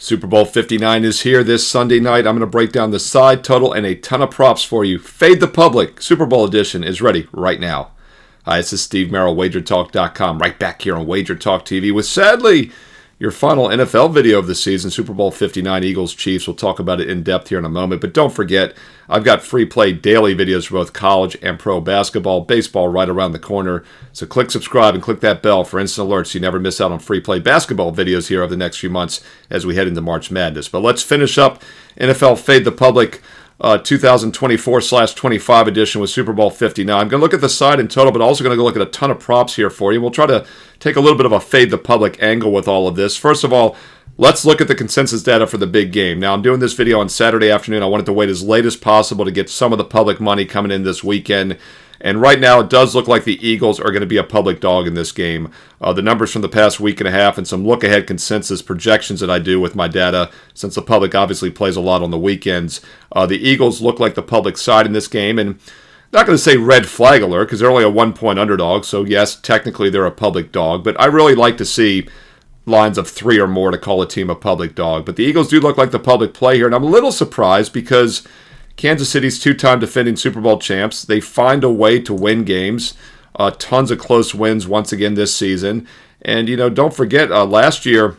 Super Bowl 59 is here this Sunday night. I'm going to break down the side total and a ton of props for you. Fade the Public Super Bowl edition is ready right now. Hi, this is Steve Merril, WagerTalk.com, right back here on WagerTalk TV with, sadly, your final NFL video of the season, Super Bowl 59, Eagles-Chiefs. We'll talk about it in depth here in a moment. But don't forget, I've got free play daily videos for both college and pro basketball, baseball right around the corner. So click subscribe and click that bell for instant alerts so you never miss out on free play basketball videos here over the next few months as we head into March Madness. But let's finish up NFL Fade the Public 2024/25 edition with Super Bowl 59. I'm going to look at the side and total, but also going to look at a ton of props here for you. We'll try to take a little bit of a Fade the Public angle with all of this. First of all, let's look at the consensus data for the big game. Now, I'm doing this video on Saturday afternoon. I wanted to wait as late as possible to get some of the public money coming in this weekend. And right now, it does look like the Eagles are going to be a public dog in this game. The numbers from the past week and a half and some look-ahead consensus projections that I do with my data, since the public obviously plays a lot on the weekends. The Eagles look like the public side in this game, and not going to say red flag alert because they're only a 1-point underdog, so yes, technically they're a public dog, but I really like to see lines of 3 or more to call a team a public dog. But the Eagles do look like the public play here, and I'm a little surprised because Kansas City's 2-time defending Super Bowl champs. They find a way to win games. Tons of close wins once again this season. And, don't forget, last year,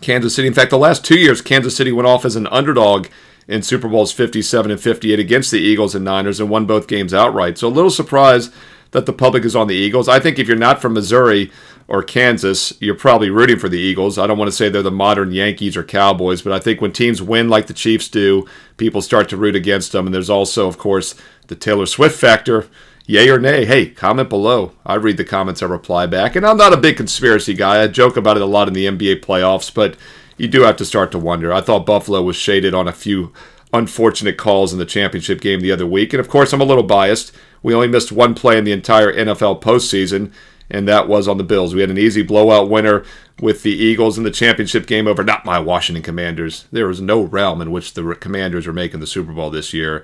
Kansas City, in fact, the last 2 years, Kansas City went off as an underdog in Super Bowls 57 and 58 against the Eagles and Niners and won both games outright. So a little surprised that the public is on the Eagles. I think if you're not from Missouri or Kansas, you're probably rooting for the Eagles. I don't want to say they're the modern Yankees or Cowboys, but I think when teams win like the Chiefs do, people start to root against them. And there's also, of course, the Taylor Swift factor. Yay or nay? Hey, comment below. I read the comments, I reply back. And I'm not a big conspiracy guy. I joke about it a lot in the NBA playoffs, but you do have to start to wonder. I thought Buffalo was shaded on a few unfortunate calls in the championship game the other week. And, of course, I'm a little biased. We only missed one play in the entire NFL postseason, and that was on the Bills. We had an easy blowout winner with the Eagles in the championship game over not my Washington Commanders. There was no realm in which the Commanders were making the Super Bowl this year.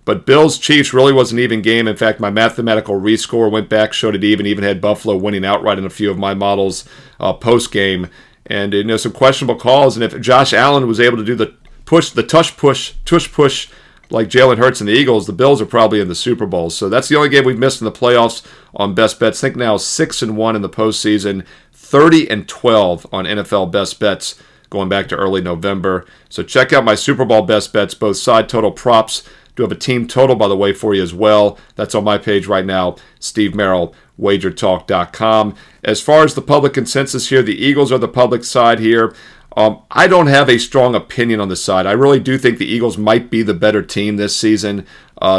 But Bills-Chiefs really was an even game. In fact, my mathematical rescore went back, showed it even had Buffalo winning outright in a few of my models post-game. And, some questionable calls. And if Josh Allen was able to do the tush push like Jalen Hurts and the Eagles, the Bills are probably in the Super Bowl. So that's the only game we've missed in the playoffs on best bets. I think now 6-1 in the postseason, 30-12 on NFL best bets going back to early November. So check out my Super Bowl best bets, both side total props. Do have a team total, by the way, for you as well. That's on my page right now, Steve Merril, WagerTalk.com. As far as the public consensus here, the Eagles are the public side here. I don't have a strong opinion on the side. I really do think the Eagles might be the better team this season,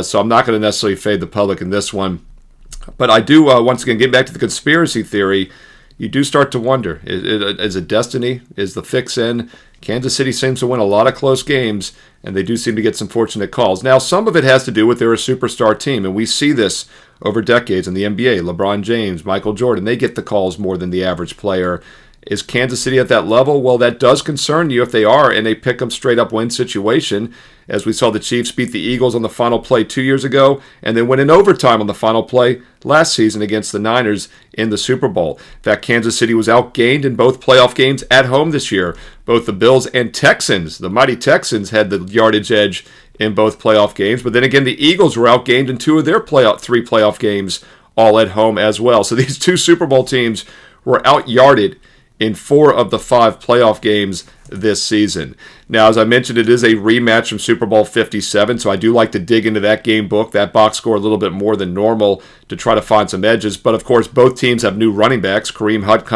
so I'm not going to necessarily fade the public in this one. But I do, once again, get back to the conspiracy theory. You do start to wonder, is it destiny? Is the fix in? Kansas City seems to win a lot of close games, and they do seem to get some fortunate calls. Now, some of it has to do with they're a superstar team, and we see this over decades in the NBA. LeBron James, Michael Jordan, they get the calls more than the average player. Is Kansas City at that level? Well, that does concern you if they are in a pick-em straight-up win situation, as we saw the Chiefs beat the Eagles on the final play 2 years ago and then win in overtime on the final play last season against the Niners in the Super Bowl. In fact, Kansas City was outgained in both playoff games at home this year. Both the Bills and Texans, the mighty Texans, had the yardage edge in both playoff games. But then again, the Eagles were outgained in 2 of their 3 playoff games, all at home as well. So these 2 Super Bowl teams were out-yarded in 4 of the 5 playoff games this season. Now, as I mentioned, it is a rematch from Super Bowl 57, so I do like to dig into that game book, that box score a little bit more than normal to try to find some edges. But, of course, both teams have new running backs. Kareem Hunt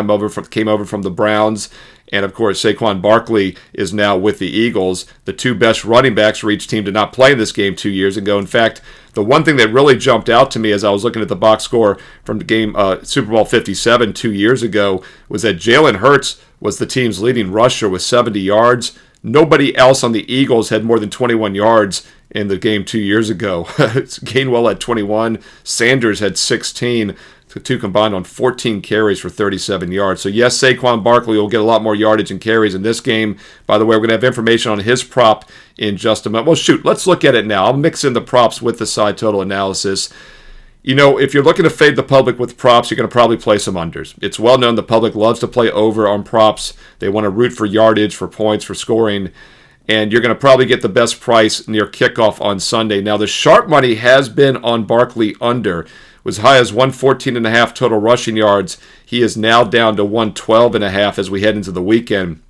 came over from the Browns, and, of course, Saquon Barkley is now with the Eagles. The 2 best running backs for each team did not play in this game 2 years ago. In fact, the one thing that really jumped out to me as I was looking at the box score from the game Super Bowl 57 2 years ago was that Jalen Hurts was the team's leading rusher with 70 yards. Nobody else on the Eagles had more than 21 yards in the game 2 years ago. Gainwell had 21. Sanders had 16. The 2 combined on 14 carries for 37 yards. So yes, Saquon Barkley will get a lot more yardage and carries in this game. By the way, we're going to have information on his prop in just a moment. Well, shoot, let's look at it now. I'll mix in the props with the side total analysis. If you're looking to fade the public with props, you're going to probably play some unders. It's well known the public loves to play over on props. They want to root for yardage, for points, for scoring. And you're going to probably get the best price near kickoff on Sunday. Now, the sharp money has been on Barkley under. It was high as 114.5 total rushing yards. He is now down to 112.5 as we head into the weekend.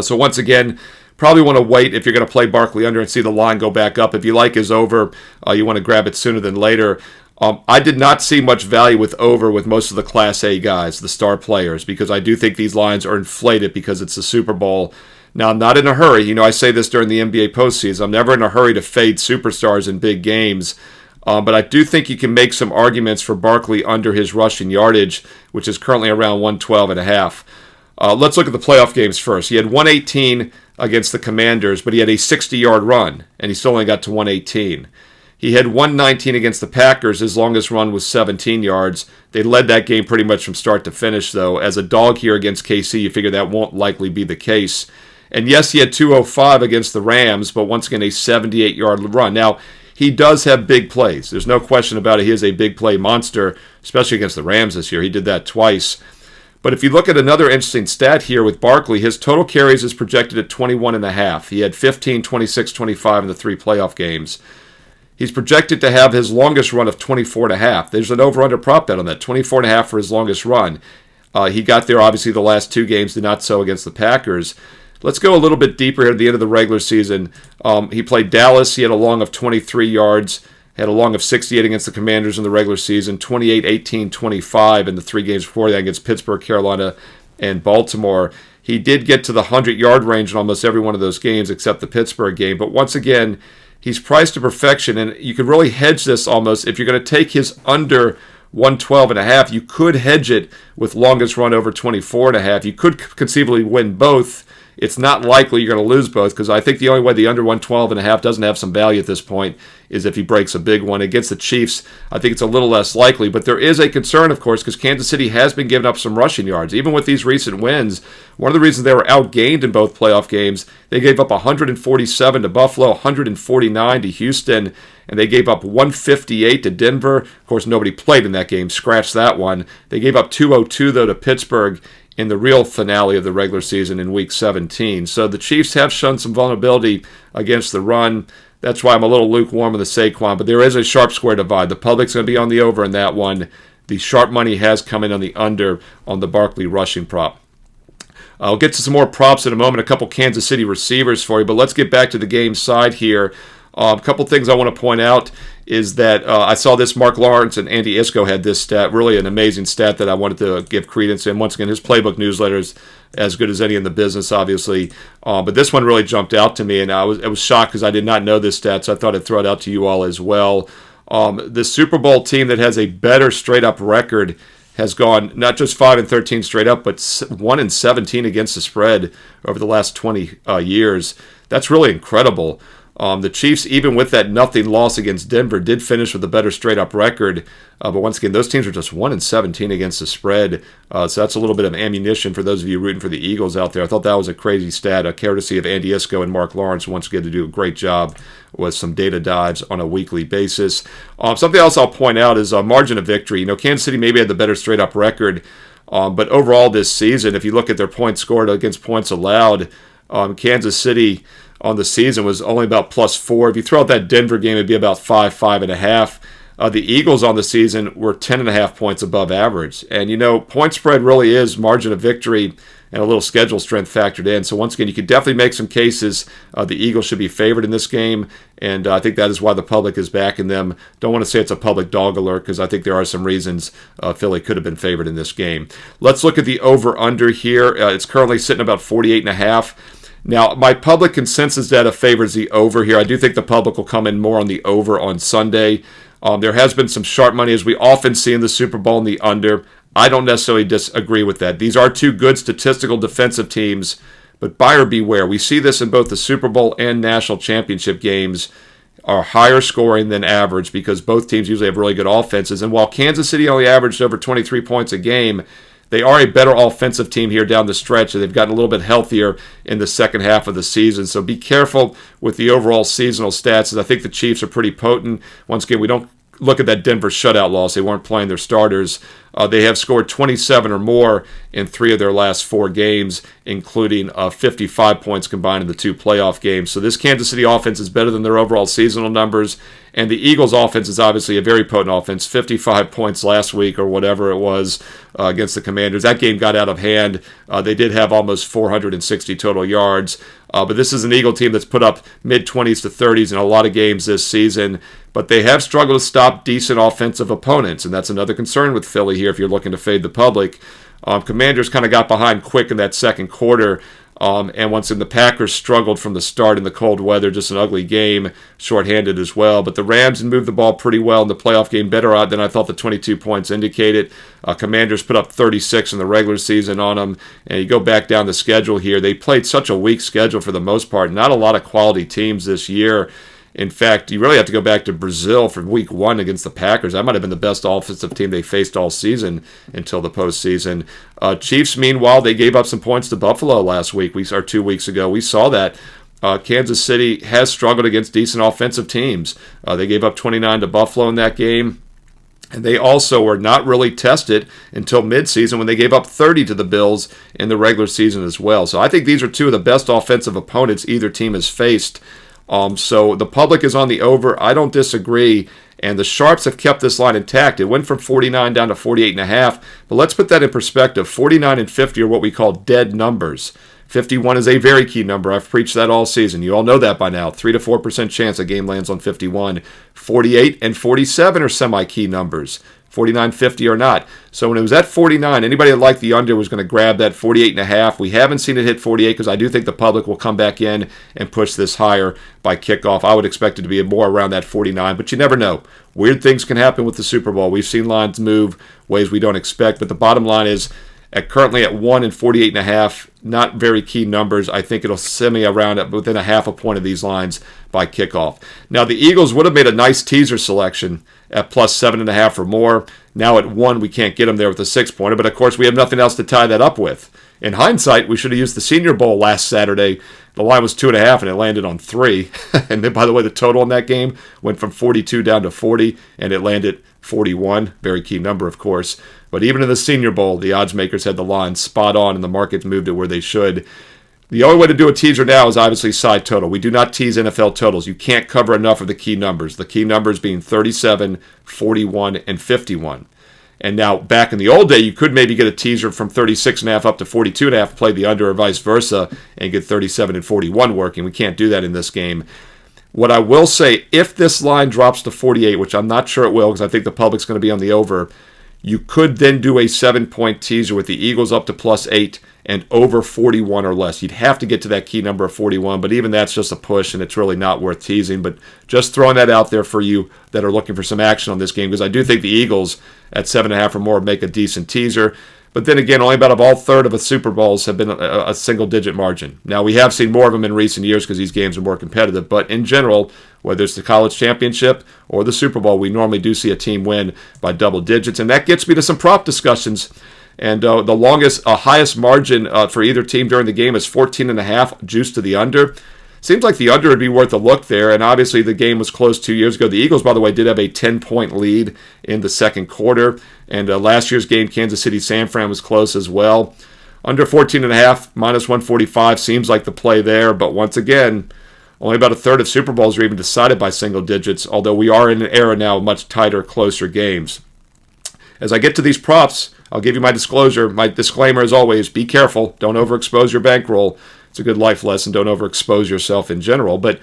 So once again, probably want to wait if you're going to play Barkley under and see the line go back up. If you like his over, you want to grab it sooner than later. I did not see much value with over with most of the Class A guys, the star players, because I do think these lines are inflated because it's the Super Bowl. Now, I'm not in a hurry. I say this during the NBA postseason. I'm never in a hurry to fade superstars in big games. But I do think you can make some arguments for Barkley under his rushing yardage, which is currently around 112.5. Let's look at the playoff games first. He had 118 against the Commanders, but he had a 60-yard run, and he still only got to 118. He had 119 against the Packers. His longest run was 17 yards. They led that game pretty much from start to finish, though. As a dog here against KC, you figure that won't likely be the case. And yes, he had 205 against the Rams, but once again, a 78-yard run. Now, he does have big plays. There's no question about it. He is a big play monster, especially against the Rams this year. He did that twice. But if you look at another interesting stat here with Barkley, his total carries is projected at 21.5. He had 15, 26, 25 in the 3 playoff games. He's projected to have his longest run of 24.5. There's an over-under prop bet on that, 24.5 for his longest run. He got there, obviously, the last 2 games, did not so against the Packers. Let's go a little bit deeper here at the end of the regular season. He played Dallas. He had a long of 23 yards. Had a long of 68 against the Commanders in the regular season. 28, 18, 25 in the 3 games before that against Pittsburgh, Carolina, and Baltimore. He did get to the 100-yard range in almost every one of those games except the Pittsburgh game. But once again, he's priced to perfection. And you could really hedge this almost. If you're going to take his under 112.5, you could hedge it with longest run over 24.5. You could conceivably win both. It's not likely you're going to lose both because I think the only way the under 112.5 doesn't have some value at this point is if he breaks a big one. Against the Chiefs, I think it's a little less likely. But there is a concern, of course, because Kansas City has been giving up some rushing yards. Even with these recent wins, one of the reasons they were outgained in both playoff games, they gave up 147 to Buffalo, 149 to Houston, and they gave up 158 to Denver. Of course, nobody played in that game. Scratch that one. They gave up 202, though, to Pittsburgh in the real finale of the regular season in Week 17. So the Chiefs have shown some vulnerability against the run. That's why I'm a little lukewarm on the Saquon, but there is a sharp square divide. The public's going to be on the over in that one. The sharp money has come in on the under on the Barkley rushing prop. I'll get to some more props in a moment, a couple Kansas City receivers for you, but let's get back to the game side here. A couple things I want to point out is that I saw this, Mark Lawrence and Andy Isco had this stat, really an amazing stat that I wanted to give credence to. And once again, his playbook newsletter is as good as any in the business, obviously. But this one really jumped out to me, and I was shocked because I did not know this stat, so I thought I'd throw it out to you all as well. The Super Bowl team that has a better straight-up record has gone not just 5-13 straight up, but 1-17 against the spread over the last 20 years. That's really incredible. The Chiefs, even with that nothing loss against Denver, did finish with a better straight-up record. But once again, those teams are just 1-17 against the spread. So that's a little bit of ammunition for those of you rooting for the Eagles out there. I thought that was a crazy stat, a courtesy of Andy Isco and Mark Lawrence, once again, to do a great job with some data dives on a weekly basis. Something else I'll point out is margin of victory. Kansas City maybe had the better straight-up record. But overall this season, if you look at their points scored against points allowed, Kansas City on the season was only about +4. If you throw out that Denver game, it'd be about 5, 5.5. The Eagles on the season were 10.5 points above average. And, point spread really is margin of victory and a little schedule strength factored in. So once again, you could definitely make some cases the Eagles should be favored in this game. And I think that is why the public is backing them. Don't want to say it's a public dog alert because I think there are some reasons Philly could have been favored in this game. Let's look at the over-under here. It's currently sitting about 48.5. Now, my public consensus data favors the over here. I do think the public will come in more on the over on Sunday. There has been some sharp money, as we often see in the Super Bowl, in the under. I don't necessarily disagree with that. These are two good statistical defensive teams, but buyer beware. We see this in both the Super Bowl and national championship games are higher scoring than average because both teams usually have really good offenses. And while Kansas City only averaged over 23 points a game, they are a better offensive team here down the stretch, and they've gotten a little bit healthier in the second half of the season. So be careful with the overall seasonal stats, as I think the Chiefs are pretty potent. Once again, we don't look at that Denver shutout loss. They weren't playing their starters. They have scored 27 or more in 3 of their last 4 games, including 55 points combined in the 2 playoff games. So this Kansas City offense is better than their overall seasonal numbers. And the Eagles' offense is obviously a very potent offense. 55 points last week or whatever it was against the Commanders. That game got out of hand. They did have almost 460 total yards. But this is an Eagle team that's put up mid-20s to 30s in a lot of games this season. But they have struggled to stop decent offensive opponents. And that's another concern with Philly here if you're looking to fade the public. Commanders kind of got behind quick in that second quarter. And once again, the Packers struggled from the start in the cold weather. Just an ugly game, shorthanded as well. But the Rams moved the ball pretty well in the playoff game, better than I thought the 22 points indicated. Commanders put up 36 in the regular season on them. And you go back down the schedule here, they played such a weak schedule for the most part. Not a lot of quality teams this year. In fact, you really have to go back to Brazil for week 1 against the Packers. That might have been the best offensive team they faced all season until the postseason. Chiefs, meanwhile, they gave up some points to Buffalo last week, or 2 weeks ago. We saw that. Kansas City has struggled against decent offensive teams. They gave up 29 to Buffalo in that game. And they also were not really tested until midseason when they gave up 30 to the Bills in the regular season as well. So I think these are 2 of the best offensive opponents either team has faced. So the public is on the over. I don't disagree. And the Sharps have kept this line intact. It went from 49 down to 48.5. But let's put that in perspective. 49 and 50 are what we call dead numbers. 51 is a very key number. I've preached that all season. You all know that by now. 3 to 4% chance a game lands on 51. 48 and 47 are semi-key numbers. 49, 50 or not. So when it was at 49, anybody that liked the under was going to grab that 48.5. We haven't seen it hit 48 because I do think the public will come back in and push this higher by kickoff. I would expect it to be more around that 49, but you never know. Weird things can happen with the Super Bowl. We've seen lines move ways we don't expect, but the bottom line is currently at 1 and 48.5, not very key numbers. I think it'll semi around within a half a point of these lines by kickoff. Now, the Eagles would have made a nice teaser selection at plus 7.5 or more. Now at 1, we can't get them there with a 6-pointer, but of course we have nothing else to tie that up with. In hindsight, we should have used the Senior Bowl last Saturday. The line was 2.5 and it landed on 3. And then, by the way, the total in that game went from 42 down to 40 and it landed 41. Very key number, of course. But even in the Senior Bowl, the odds makers had the line spot on and the markets moved it where they should. The only way to do a teaser now is obviously side total. We do not tease NFL totals. You can't cover enough of the key numbers. The key numbers being 37, 41, and 51. And now, back in the old day, you could maybe get a teaser from 36.5 up to 42.5, play the under or vice versa, and get 37 and 41 working. We can't do that in this game. What I will say, if this line drops to 48, which I'm not sure it will because I think the public's going to be on the over, you could then do a 7-point teaser with the Eagles up to plus 8 and over 41 or less. You'd have to get to that key number of 41, but even that's just a push, and it's really not worth teasing. But just throwing that out there for you that are looking for some action on this game, because I do think the Eagles at 7.5 or more make a decent teaser. But then again, only about all third of the Super Bowls have been a single-digit margin. Now, we have seen more of them in recent years because these games are more competitive. But in general, whether it's the college championship or the Super Bowl, we normally do see a team win by double digits. And that gets me to some prop discussions. And the highest margin for either team during the game is 14.5, juice to the under. Seems like the under would be worth a look there, and obviously the game was close 2 years ago. The Eagles, by the way, did have a 10-point lead in the second quarter, and last year's game, Kansas City-San Fran, was close as well. Under 14.5, minus 145 seems like the play there, but once again, only about a third of Super Bowls are even decided by single digits, although we are in an era now of much tighter, closer games. As I get to these props, I'll give you my disclosure. My disclaimer, as always, be careful. Don't overexpose your bankroll. It's a good life lesson. Don't overexpose yourself in general. But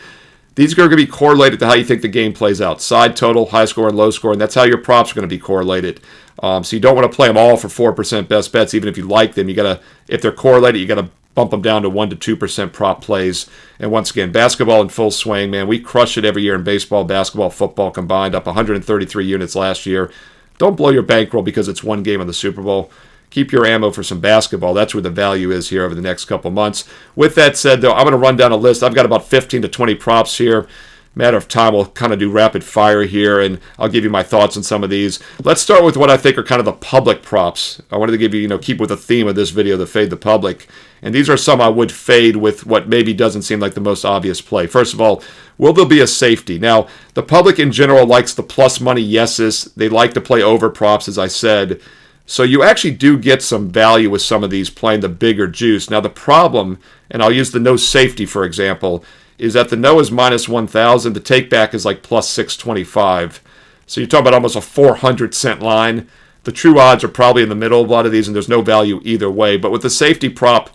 these are going to be correlated to how you think the game plays out. Side total, high score, and low score, and that's how your props are going to be correlated. So you don't want to play them all for 4% best bets, even if you like them. If they're correlated, you got to bump them down to 1 to 2% prop plays. And once again, basketball in full swing, man. We crush it every year in baseball, basketball, football combined, up 133 units last year. Don't blow your bankroll because it's one game of the Super Bowl. Keep your ammo for some basketball. That's where the value is here over the next couple months. With that said, though, I'm going to run down a list. I've got about 15 to 20 props here. matter of time, we'll kind of do rapid fire here, and I'll give you my thoughts on some of these. Let's start with what I think are kind of the public props. I wanted to give you, keep with the theme of this video, the fade the public. And these are some I would fade with what maybe doesn't seem like the most obvious play. First of all, will there be a safety? Now, the public in general likes the plus money yeses. They like to play over props, as I said. So you actually do get some value with some of these playing the bigger juice. Now, the problem, and I'll use the no safety, for example, is that the no is minus 1,000. The take back is like plus 625. So you're talking about almost a 400-cent line. The true odds are probably in the middle of a lot of these, and there's no value either way. But with the safety prop,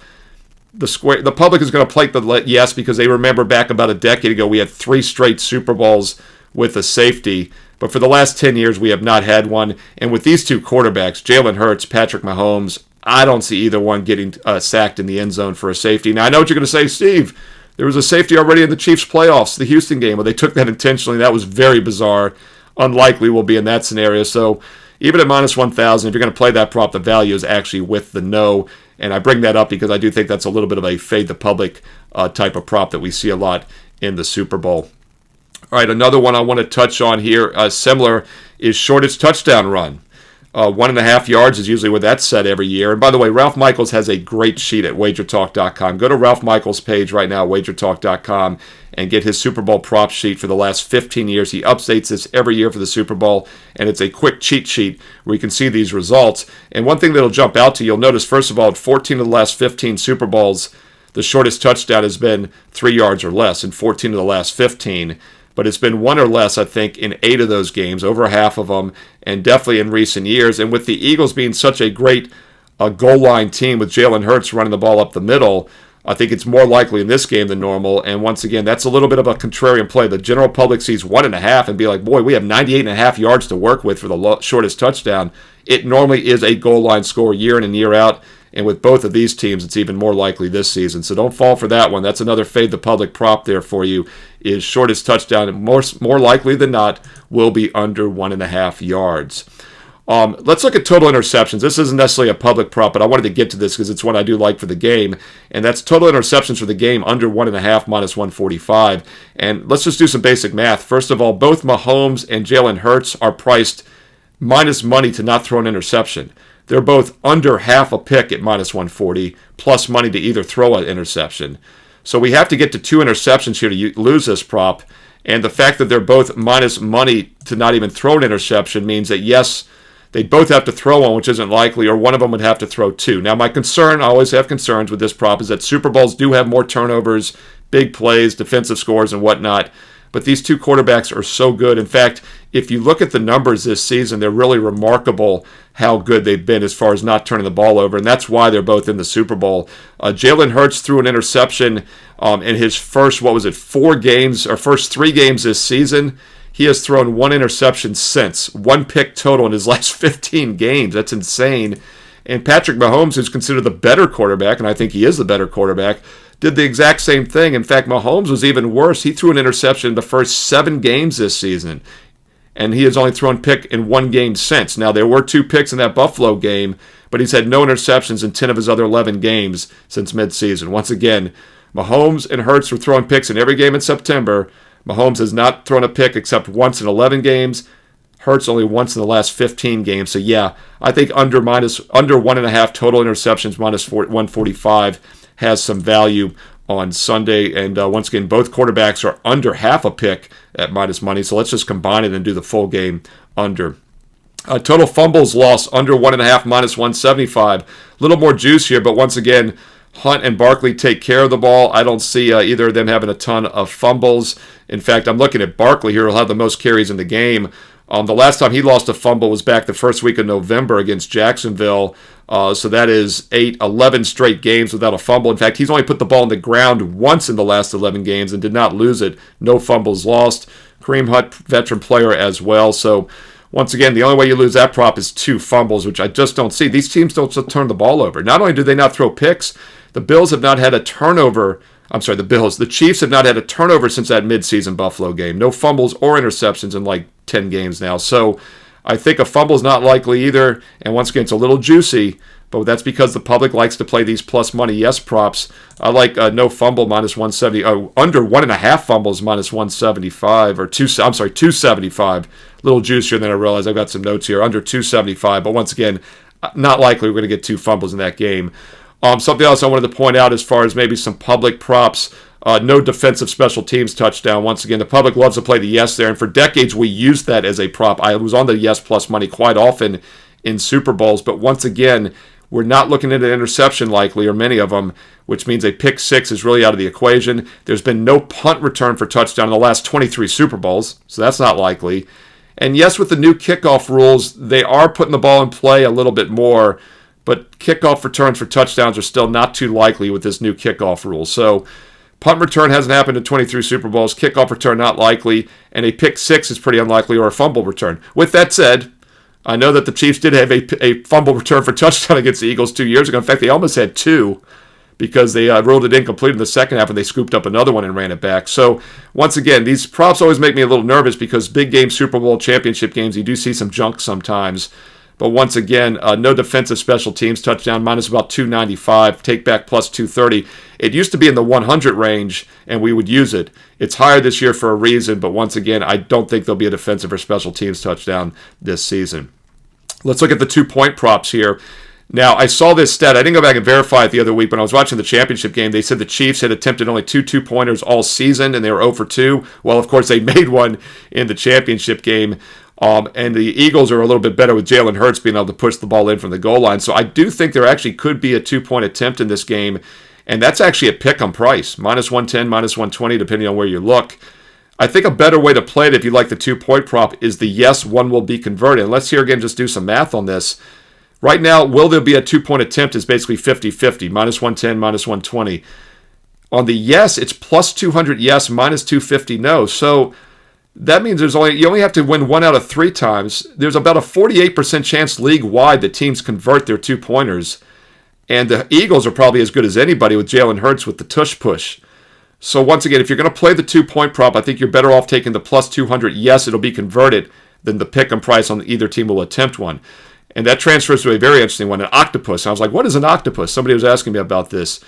the public is going to play the yes because they remember back about a decade ago we had 3 straight Super Bowls with a safety. But for the last 10 years, we have not had one. And with these two quarterbacks, Jalen Hurts, Patrick Mahomes, I don't see either one getting sacked in the end zone for a safety. Now, I know what you're going to say, Steve. There was a safety already in the Chiefs playoffs, the Houston game, where they took that intentionally. That was very bizarre. Unlikely we'll be in that scenario. So even at minus 1,000, if you're going to play that prop, the value is actually with the no. And I bring that up because I do think that's a little bit of a fade the public type of prop that we see a lot in the Super Bowl. All right, another one I want to touch on here, similar, is shortest touchdown run. 1.5 yards is usually what that's set every year. And by the way, Ralph Michaels has a great sheet at WagerTalk.com. Go to Ralph Michaels' page right now, WagerTalk.com, and get his Super Bowl prop sheet for the last 15 years. He updates this every year for the Super Bowl, and it's a quick cheat sheet where you can see these results. And one thing that'll jump out to you, you'll notice, first of all, at 14 of the last 15 Super Bowls, the shortest touchdown has been 3 yards or less in 14 of the last 15. But it's been 1 or less, I think, in 8 of those games, over half of them, and definitely in recent years. And with the Eagles being such a great goal line team with Jalen Hurts running the ball up the middle, I think it's more likely in this game than normal. And once again, that's a little bit of a contrarian play. The general public sees 1.5 and be like, boy, we have 98.5 yards to work with for the shortest touchdown. It normally is a goal line score year in and year out. And with both of these teams, it's even more likely this season. So don't fall for that one. That's another fade the public prop there for you, is shortest touchdown. More likely than not will be under 1.5 yards. Let's look at total interceptions. This isn't necessarily a public prop, but I wanted to get to this because it's one I do like for the game. And that's total interceptions for the game under 1.5 minus 145. And let's just do some basic math. First of all, both Mahomes and Jalen Hurts are priced minus money to not throw an interception. They're both under half a pick at minus 140, plus money to either throw an interception. So we have to get to 2 interceptions here to lose this prop. And the fact that they're both minus money to not even throw an interception means that, yes, they'd both have to throw one, which isn't likely, or one of them would have to throw 2. Now, my concern, I always have concerns with this prop, is that Super Bowls do have more turnovers, big plays, defensive scores, and whatnot. But these two quarterbacks are so good. In fact, if you look at the numbers this season, they're really remarkable how good they've been as far as not turning the ball over, and that's why they're both in the Super Bowl. Jalen Hurts threw an interception in his first 3 games this season. He has thrown 1 interception since, 1 pick total in his last 15 games. That's insane. And Patrick Mahomes, who's considered the better quarterback, and I think he is the better quarterback, did the exact same thing. In fact, Mahomes was even worse. He threw an interception in the first 7 games this season, and he has only thrown pick in 1 game since. Now, there were 2 picks in that Buffalo game, but he's had no interceptions in 10 of his other 11 games since midseason. Once again, Mahomes and Hurts were throwing picks in every game in September. Mahomes has not thrown a pick except once in 11 games. Hurts only once in the last 15 games. So, yeah, I think under 1.5 total interceptions, minus 145, has some value on Sunday. And once again, both quarterbacks are under half a pick at minus money. So let's just combine it and do the full game under. Total fumbles lost under 1.5 minus 175. A little more juice here, but once again, Hunt and Barkley take care of the ball. I don't see either of them having a ton of fumbles. In fact, I'm looking at Barkley here. He'll have the most carries in the game. The last time he lost a fumble was back the first week of November against Jacksonville. So that is 11 straight games without a fumble. In fact, he's only put the ball on the ground once in the last 11 games and did not lose it. No fumbles lost. Kareem Hunt, veteran player as well. So once again, the only way you lose that prop is 2 fumbles, which I just don't see. These teams don't turn the ball over. Not only do they not throw picks, the Bills have not had a turnover. The Chiefs have not had a turnover since that midseason Buffalo game. No fumbles or interceptions in like 10 games now. So I think a fumble's not likely either. And once again, it's a little juicy, but that's because the public likes to play these plus money yes props. I like no fumble minus 170, under 1.5 fumbles minus 175, or 275. A little juicier than I realized. I've got some notes here, under 275, but once again, not likely we're going to get 2 fumbles in that game. Something else I wanted to point out as far as maybe some public props. No defensive special teams touchdown. Once again, the public loves to play the yes there, and for decades we used that as a prop. I was on the yes plus money quite often in Super Bowls, but once again, we're not looking at an interception likely, or many of them, which means a pick six is really out of the equation. There's been no punt return for touchdown in the last 23 Super Bowls, so that's not likely. And yes, with the new kickoff rules, they are putting the ball in play a little bit more, but kickoff returns for touchdowns are still not too likely with this new kickoff rule. So punt return hasn't happened in 23 Super Bowls, kickoff return not likely, and a pick six is pretty unlikely, or a fumble return. With that said, I know that the Chiefs did have a fumble return for touchdown against the Eagles 2 years ago. In fact, they almost had 2 because they ruled it incomplete in the second half and they scooped up another one and ran it back. So, once again, these props always make me a little nervous because big game Super Bowl championship games, you do see some junk sometimes. But once again, no defensive special teams touchdown, minus about 295, take back plus 230. It used to be in the 100 range, and we would use it. It's higher this year for a reason, but once again, I don't think there'll be a defensive or special teams touchdown this season. Let's look at the 2-point props here. Now, I saw this stat. I didn't go back and verify it the other week. When I was watching the championship game, they said the Chiefs had attempted only 2 2-pointers all season, and they were 0 for 2. Well, of course, they made one in the championship game. And the Eagles are a little bit better with Jalen Hurts being able to push the ball in from the goal line. So I do think there actually could be a 2-point attempt in this game. And that's actually a pick-em price. Minus 110, minus 120, depending on where you look. I think a better way to play it, if you like the 2-point prop, is the yes, one will be converted. And let's here again just do some math on this. Right now, will there be a 2-point attempt is basically 50-50. Minus 110, minus 120. On the yes, it's plus 200 yes, minus 250 no. So that means you only have to win 1 out of 3 times. There's about a 48% chance league-wide that teams convert their 2-pointers. And the Eagles are probably as good as anybody with Jalen Hurts with the tush push. So once again, if you're going to play the 2-point prop, I think you're better off taking the plus 200, yes, it'll be converted, than the pick-em price on either team will attempt one. And that transfers to a very interesting one, an octopus. And I was like, what is an octopus? Somebody was asking me about this.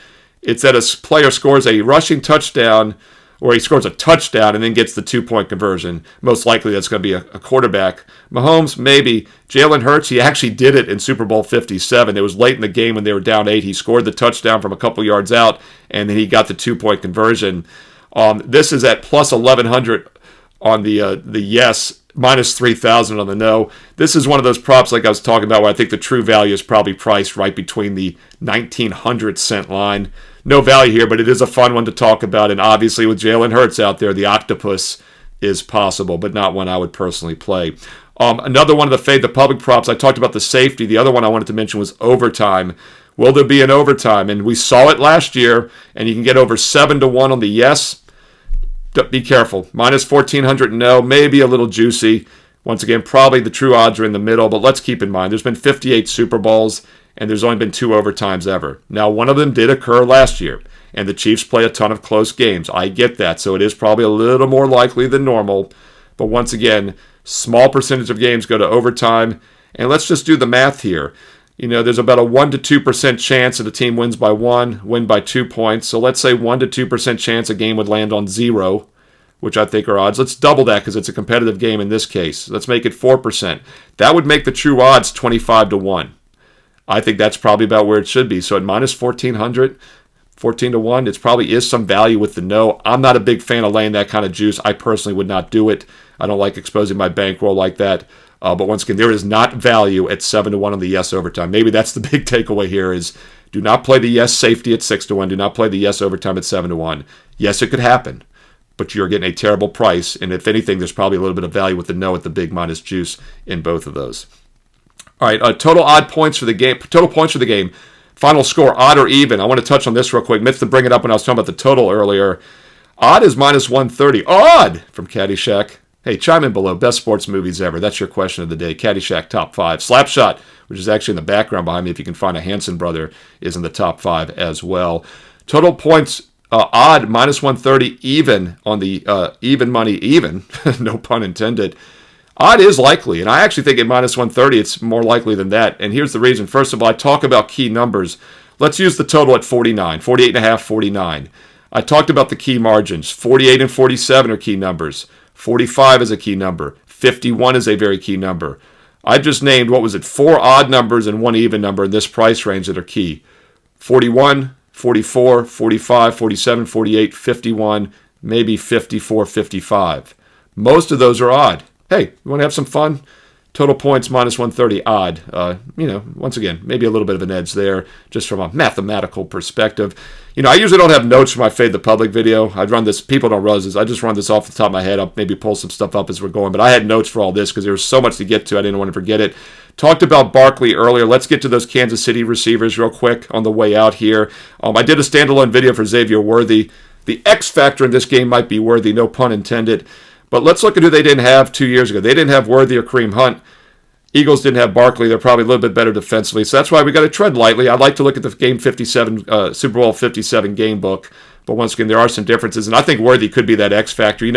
It's that a player scores a rushing touchdown, or he scores a touchdown and then gets the 2-point conversion. Most likely that's going to be a quarterback. Mahomes, maybe. Jalen Hurts, he actually did it in Super Bowl 57. It was late in the game when they were down 8. He scored the touchdown from a couple yards out, and then he got the 2-point conversion. This is at plus 1,100 on the yes, minus 3,000 on the no. This is one of those props like I was talking about where I think the true value is probably priced right between the 1,900 cent line. No value here, but it is a fun one to talk about. And obviously with Jalen Hurts out there, the octopus is possible, but not one I would personally play. Another one of the fade the public props, I talked about the safety. The other one I wanted to mention was overtime. Will there be an overtime? And we saw it last year, and you can get over 7-1 on the yes. Be careful. Minus 1,400 no, maybe a little juicy. Once again, probably the true odds are in the middle, but let's keep in mind there's been 58 Super Bowls, and there's only been 2 overtimes ever. Now, one of them did occur last year, and the Chiefs play a ton of close games. I get that, so it is probably a little more likely than normal. But once again, small percentage of games go to overtime, and let's just do the math here. You know, there's about a 1 to 2% chance that a team wins by 1, win by 2 points. So let's say 1 to 2% chance a game would land on 0, which I think are odds. Let's double that because it's a competitive game in this case. Let's make it 4%. That would make the true odds 25-1. I think that's probably about where it should be. So at minus 1,400, 14-1, it probably is some value with the no. I'm not a big fan of laying that kind of juice. I personally would not do it. I don't like exposing my bankroll like that. But once again, there is not value at 7-1 on the yes overtime. Maybe that's the big takeaway here is do not play the yes safety at 6-1. Do not play the yes overtime at 7-1. Yes, it could happen, but you're getting a terrible price. And if anything, there's probably a little bit of value with the no at the big minus juice in both of those. All right, total odd points for the game. Total points for the game. Final score, odd or even. I want to touch on this real quick. Meant to bring it up when I was talking about the total earlier. Odd is minus 130. Odd from Caddyshack. Hey, chime in below. Best sports movies ever. That's your question of the day. Caddyshack top 5. Slapshot, which is actually in the background behind me, if you can find a Hanson brother, is in the top 5 as well. Total points, odd, minus 130. Even on the even money, even. No pun intended. Odd is likely, and I actually think at minus 130 it's more likely than that. And here's the reason. First of all, I talk about key numbers. Let's use the total at 49, 48.5, 49. I talked about the key margins. 48 and 47 are key numbers. 45 is a key number. 51 is a very key number. I just named, 4 odd numbers and 1 even number in this price range that are key. 41, 44, 45, 47, 48, 51, maybe 54, 55. Most of those are odd. Hey, you want to have some fun? Total points minus 130, odd. Once again, maybe a little bit of an edge there, just from a mathematical perspective. I usually don't have notes for my Fade the Public video. I run this, people don't realize this, I just run this off the top of my head. I'll maybe pull some stuff up as we're going, but I had notes for all this because there was so much to get to, I didn't want to forget it. Talked about Barkley earlier. Let's get to those Kansas City receivers real quick on the way out here. I did a standalone video for Xavier Worthy. The X factor in this game might be Worthy, no pun intended. But let's look at who they didn't have 2 years ago. They didn't have Worthy or Kareem Hunt. Eagles didn't have Barkley. They're probably a little bit better defensively. So that's why we got to tread lightly. I'd like to look at the game 57, Super Bowl 57 game book. But once again, there are some differences. And I think Worthy could be that X factor.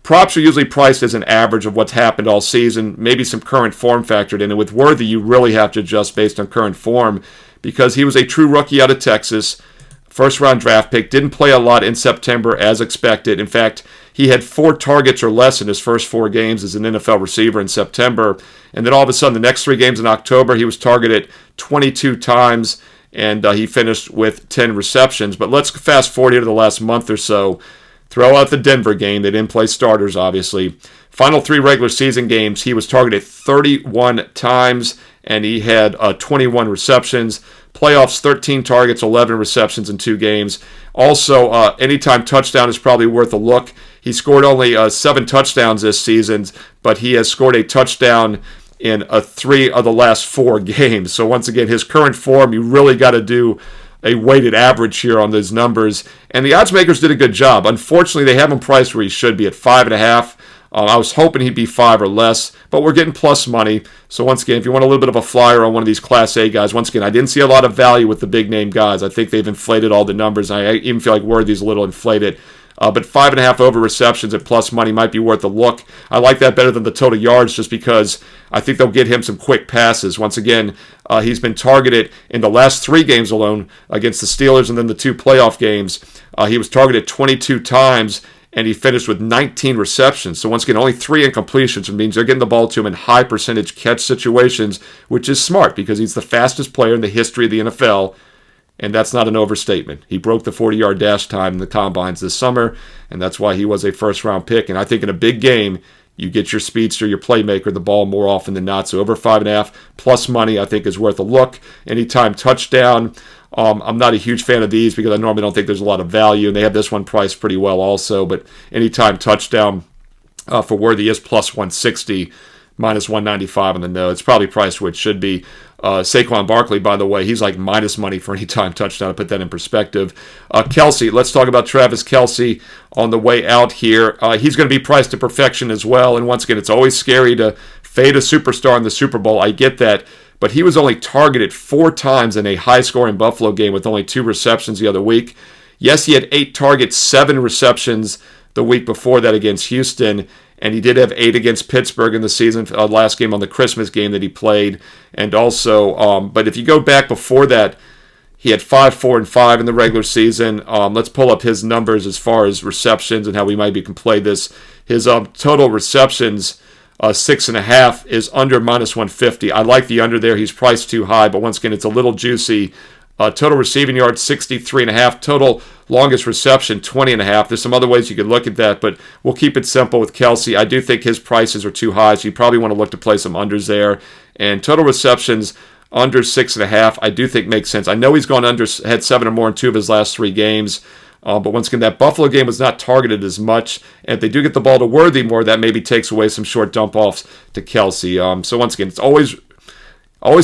Props are usually priced as an average of what's happened all season. Maybe some current form factored in. And with Worthy, you really have to adjust based on current form because he was a true rookie out of Texas. First-round draft pick. Didn't play a lot in September as expected. In fact, he had 4 targets or less in his first 4 games as an NFL receiver in September. And then all of a sudden, the next 3 games in October, he was targeted 22 times, and he finished with 10 receptions. But let's fast forward here to the last month or so. Throw out the Denver game. They didn't play starters, obviously. Final 3 regular season games, he was targeted 31 times, and he had 21 receptions. Playoffs, 13 targets, 11 receptions in 2 games. Also, anytime touchdown is probably worth a look. He scored only 7 touchdowns this season, but he has scored a touchdown in 3 of the last 4 games. So once again, his current form, you really got to do a weighted average here on those numbers. And the odds makers did a good job. Unfortunately, they have him priced where he should be at 5.5. I was hoping he'd be 5 or less, but we're getting plus money. So once again, if you want a little bit of a flyer on one of these Class A guys, once again, I didn't see a lot of value with the big name guys. I think they've inflated all the numbers. I even feel like Worthy's a little inflated. But 5.5 over receptions at plus money might be worth a look. I like that better than the total yards just because I think they'll get him some quick passes. Once again, he's been targeted in the last 3 games alone against the Steelers and then the 2 playoff games. He was targeted 22 times, and he finished with 19 receptions. So once again, only 3 incompletions, which means they're getting the ball to him in high percentage catch situations, which is smart because he's the fastest player in the history of the NFL. And that's not an overstatement. He broke the 40-yard dash time in the combines this summer, and that's why he was a first-round pick. And I think in a big game, you get your speedster, your playmaker, the ball more often than not. So over 5.5 plus money, I think is worth a look. Anytime touchdown. I'm not a huge fan of these because I normally don't think there's a lot of value, and they have this one priced pretty well also. But anytime touchdown for Worthy is plus 160. Minus 195 on the nose. It's probably priced where it should be. Saquon Barkley, by the way, he's like minus money for any time touchdown. To put that in perspective. Kelsey, let's talk about Travis Kelsey on the way out here. He's going to be priced to perfection as well. And once again, it's always scary to fade a superstar in the Super Bowl. I get that. But he was only targeted 4 times in a high-scoring Buffalo game with only 2 receptions the other week. Yes, he had 8 targets, 7 receptions the week before that against Houston. And he did have 8 against Pittsburgh in the season, last game on the Christmas game that he played. And also, but if you go back before that, he had 5, 4, and 5 in the regular season. Let's pull up his numbers as far as receptions and how we maybe can play this. His total receptions, 6.5, is under minus 150. I like the under there. He's priced too high, but once again, it's a little juicy. Total receiving yards, 63.5. Total longest reception, 20.5. There's some other ways you could look at that, but we'll keep it simple with Kelsey. I do think his prices are too high, so you probably want to look to play some unders there. And total receptions, under 6.5, I do think makes sense. I know he's gone under, had 7 or more in 2 of his last 3 games. But once again, that Buffalo game was not targeted as much. And if they do get the ball to Worthy more, that maybe takes away some short dump-offs to Kelsey. So once again, it's always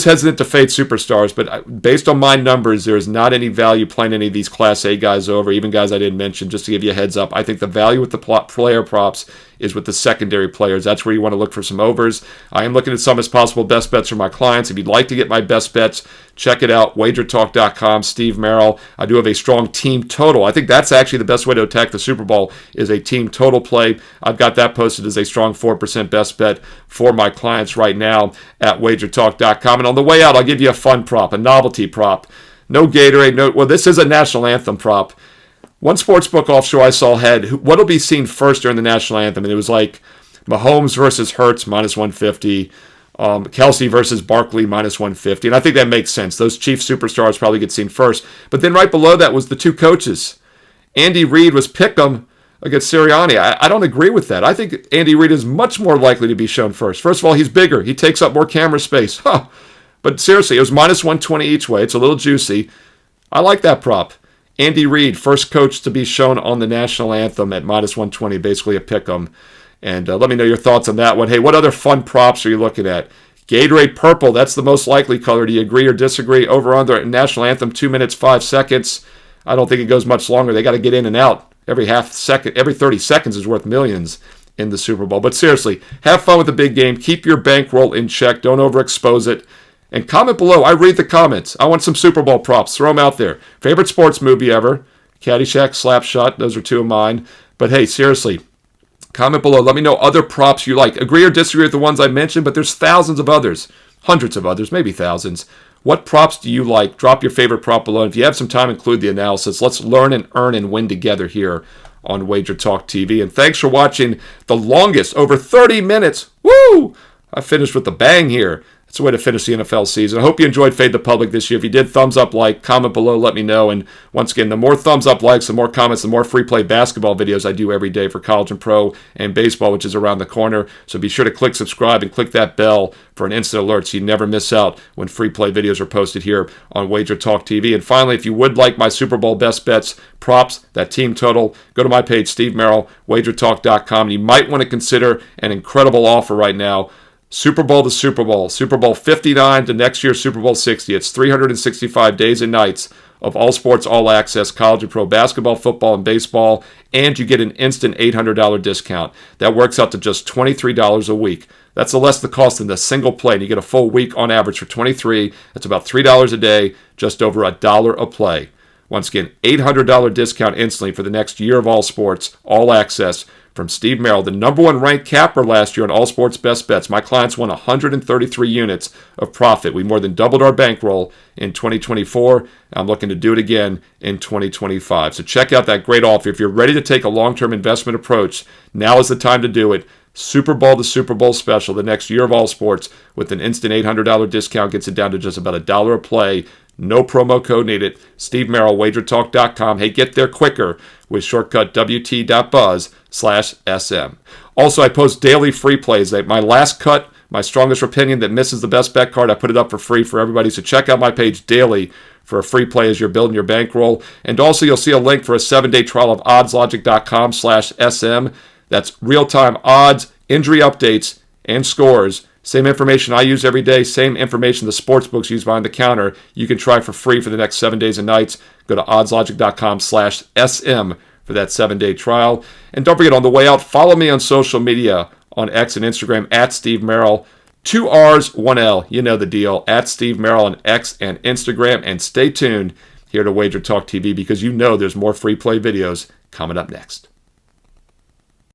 hesitant to fade superstars, but based on my numbers, there is not any value playing any of these Class A guys over, even guys I didn't mention, just to give you a heads up. I think the value with the player props is with the secondary players. That's where you want to look for some overs. I am looking at some as possible best bets for my clients. If you'd like to get my best bets, check it out, wagertalk.com, Steve Merril. I do have a strong team total. I think that's actually the best way to attack the Super Bowl is a team total play. I've got that posted as a strong 4% best bet for my clients right now at wagertalk.com. And on the way out, I'll give you a fun prop, a novelty prop. No Gatorade, well, this is a national anthem prop. One sportsbook offshore I saw had what'll be seen first during the national anthem, and it was like Mahomes versus Hurts minus 150, Kelsey versus Barkley minus 150, and I think that makes sense. Those Chiefs superstars probably get seen first. But then right below that was the two coaches. Andy Reid was Pick'em against Sirianni. I don't agree with that. I think Andy Reid is much more likely to be shown first. First of all, he's bigger. He takes up more camera space. Huh. But seriously, it was minus 120 each way. It's a little juicy. I like that prop. Andy Reid, first coach to be shown on the national anthem at minus 120, basically a pick'em. And let me know your thoughts on that one. Hey, what other fun props are you looking at? Gatorade purple, that's the most likely color. Do you agree or disagree? Over under national anthem, 2 minutes, 5 seconds. I don't think it goes much longer. They got to get in and out. Every half second, every 30 seconds is worth millions in the Super Bowl. But seriously, have fun with the big game. Keep your bankroll in check. Don't overexpose it. And comment below. I read the comments. I want some Super Bowl props. Throw them out there. Favorite sports movie ever? Caddyshack, Slapshot. Those are two of mine. But hey, seriously, comment below. Let me know other props you like. Agree or disagree with the ones I mentioned, but there's thousands of others. Hundreds of others, maybe thousands. What props do you like? Drop your favorite prop below. If you have some time, include the analysis. Let's learn and earn and win together here on Wager Talk TV. And thanks for watching the longest, over 30 minutes. Woo! I finished with a bang here. It's a way to finish the NFL season. I hope you enjoyed Fade the Public this year. If you did, thumbs up, like, comment below, let me know. And once again, the more thumbs up, likes, the more comments, the more free play basketball videos I do every day for college and pro and baseball, which is around the corner. So be sure to click subscribe and click that bell for an instant alert so you never miss out when free play videos are posted here on Wager Talk TV. And finally, if you would like my Super Bowl best bets, props, that team total, go to my page, Steve Merril, wagertalk.com. You might want to consider an incredible offer right now. Super Bowl to Super Bowl, Super Bowl 59 to next year's Super Bowl 60. It's 365 days and nights of all sports, all access, college and pro basketball, football, and baseball, and you get an instant $800 discount. That works out to just $23 a week. That's less the cost than the single play, and you get a full week on average for $23. That's about $3 a day, just over $1 a play. Once again, $800 discount instantly for the next year of all sports, all access, from Steve Merril, the number one ranked capper last year on All Sports Best Bets. My clients won 133 units of profit. We more than doubled our bankroll in 2024. I'm looking to do it again in 2025. So check out that great offer. If you're ready to take a long-term investment approach, now is the time to do it. Super Bowl to Super Bowl special, the next year of all sports, with an instant $800 discount, gets it down to just about $1 a play. No promo code needed. Steve Merril, wagertalk.com. Hey, get there quicker with shortcut wt.buzz/SM. Also, I post daily free plays. My last cut, my strongest opinion that misses the best bet card, I put it up for free for everybody. So check out my page daily for a free play as you're building your bankroll. And also, you'll see a link for a 7-day trial of oddslogic.com/SM. That's real-time odds, injury updates, and scores. Same information I use every day, same information the sports books use behind the counter. You can try for free for the next 7 days and nights. Go to oddslogic.com/SM for that 7-day trial. And don't forget, on the way out, follow me on social media on X and Instagram at Steve Merril. 2 R's, 1 L. You know the deal. At Steve Merril on X and Instagram. And stay tuned here to Wager Talk TV because you know there's more free play videos coming up next.